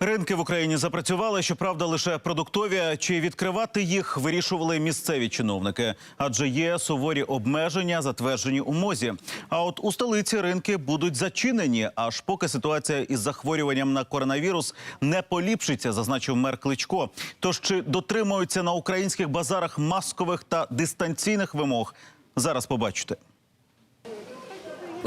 Ринки в Україні запрацювали, щоправда, лише продуктові. Чи відкривати їх вирішували місцеві чиновники? Адже є суворі обмеження, затверджені у МОЗі. А от у столиці ринки будуть зачинені, аж поки ситуація із захворюванням на коронавірус не поліпшиться, зазначив мер Кличко. Тож чи дотримуються на українських базарах маскових та дистанційних вимог? Зараз побачите.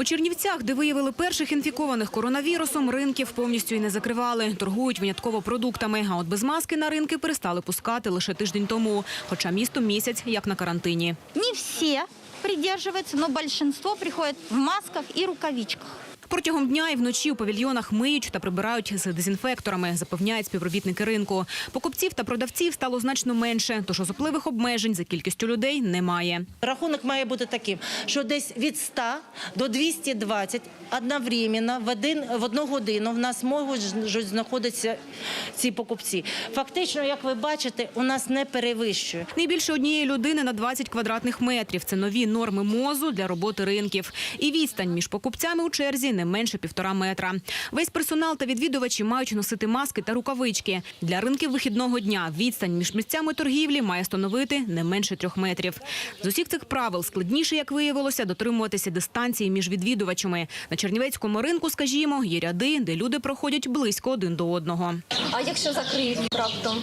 У Чернівцях, де виявили перших інфікованих коронавірусом, ринків повністю і не закривали. Торгують винятково продуктами. А от без маски на ринки перестали пускати лише тиждень тому. Хоча місто місяць як на карантині. Не всі придерживаются, но большинство приходят в масках і рукавичках. Протягом дня і вночі у павільйонах миють та прибирають з дезінфекторами, запевняють співробітники ринку. Покупців та продавців стало значно менше, тож особливих обмежень за кількістю людей немає. Рахунок має бути таким, що десь від 100 до 220 одновременно в одну годину в нас можуть знаходитися ці покупці. Фактично, як ви бачите, у нас не перевищує. Найбільше однієї людини на 20 квадратних метрів. Це нові норми МОЗу для роботи ринків. І відстань між покупцями у черзі не менше 1,5 метра. Весь персонал та відвідувачі мають носити маски та рукавички. Для ринків вихідного дня відстань між місцями торгівлі має становити не менше 3 метрів. З усіх цих правил складніше, як виявилося, дотримуватися дистанції між відвідувачами. На Чернівецькому ринку, скажімо, є ряди, де люди проходять близько один до одного. А якщо закриють раптом?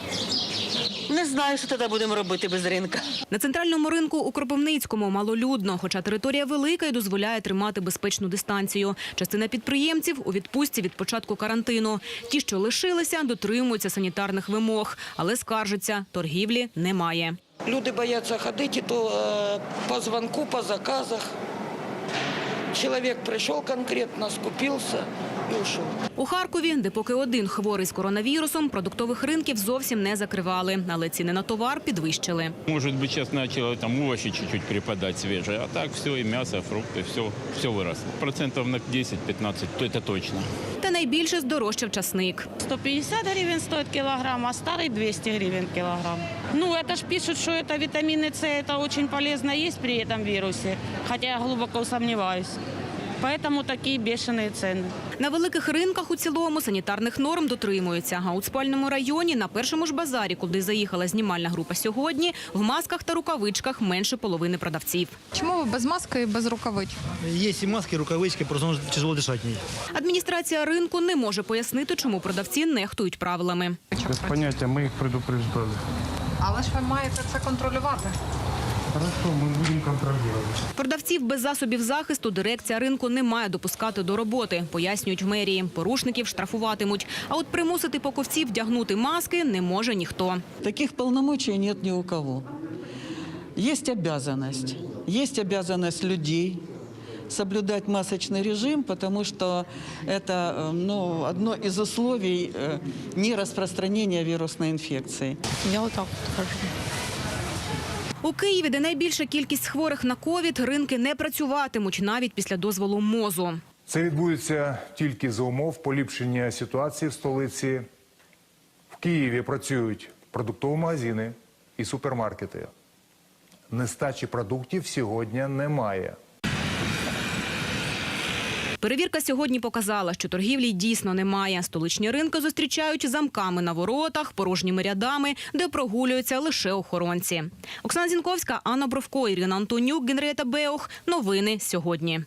Не знаю, що тоді будемо робити без ринку. На центральному ринку у Кропивницькому малолюдно, хоча територія велика і дозволяє тримати безпечну дистанцію. Частина підприємців у відпустці від початку карантину. Ті, що лишилися, дотримуються санітарних вимог, але скаржаться – торгівлі немає. Люди бояться ходити, то по дзвонку, по заказах. Чоловік прийшов конкретно, скупився і пішов. У Харкові, де поки один хворий з коронавірусом, продуктових ринків зовсім не закривали, але ціни на товар підвищили. Може бути, зараз почало овочі чуть-чуть припадати свіжі, а так все, і м'ясо, фрукти, все виросло. Процентів на 10-15, то це точно. Та найбільше здорожчав часник. 150 гривен стоит килограмм, а старый 200 гривен килограмм. Ну, это ж пишут, что это витамины С, это очень полезно есть при этом вирусе, хотя я глубоко сомневаюсь. Поэтому такі бешеные ціни. На великих ринках у цілому санітарних норм дотримуються. А у Спальному районі на першому ж базарі, куди заїхала знімальна група сьогодні, в масках та рукавичках менше половини продавців. Чому ви без маски і без рукавичок? Є і маски, і рукавички, просто тяжело дишати в ній. Адміністрація ринку не може пояснити, чому продавці нехтують правилами. Без поняття, ми їх предупреждали. Але ж ви маєте це контролювати. Хорошо, ми будемо контролювати. Продавців без засобів захисту дирекція ринку не має допускати до роботи, пояснюють в мерії. Порушників штрафуватимуть. А от примусити покупців вдягнути маски не може ніхто. Таких повноважень немає ні у кого. Є обов'язаність людей соблюдать масочный режим, потому что это одно из условий нераспространения вирусной инфекции. Я отак кажу. У Києві, де найбільша кількість хворих на ковід, ринки не працюватимуть навіть після дозволу МОЗу. Це відбудеться тільки за умов поліпшення ситуації в столиці. В Києві працюють продуктові магазини і супермаркети. Нестачі продуктів сьогодні немає. Перевірка сьогодні показала, що торгівлі дійсно немає. Столичні ринки зустрічають замками на воротах, порожніми рядами, де прогулюються лише охоронці. Оксана Зінковська, Анна Бровко, Ірина Антонюк, Генрієта Беух. Новини сьогодні.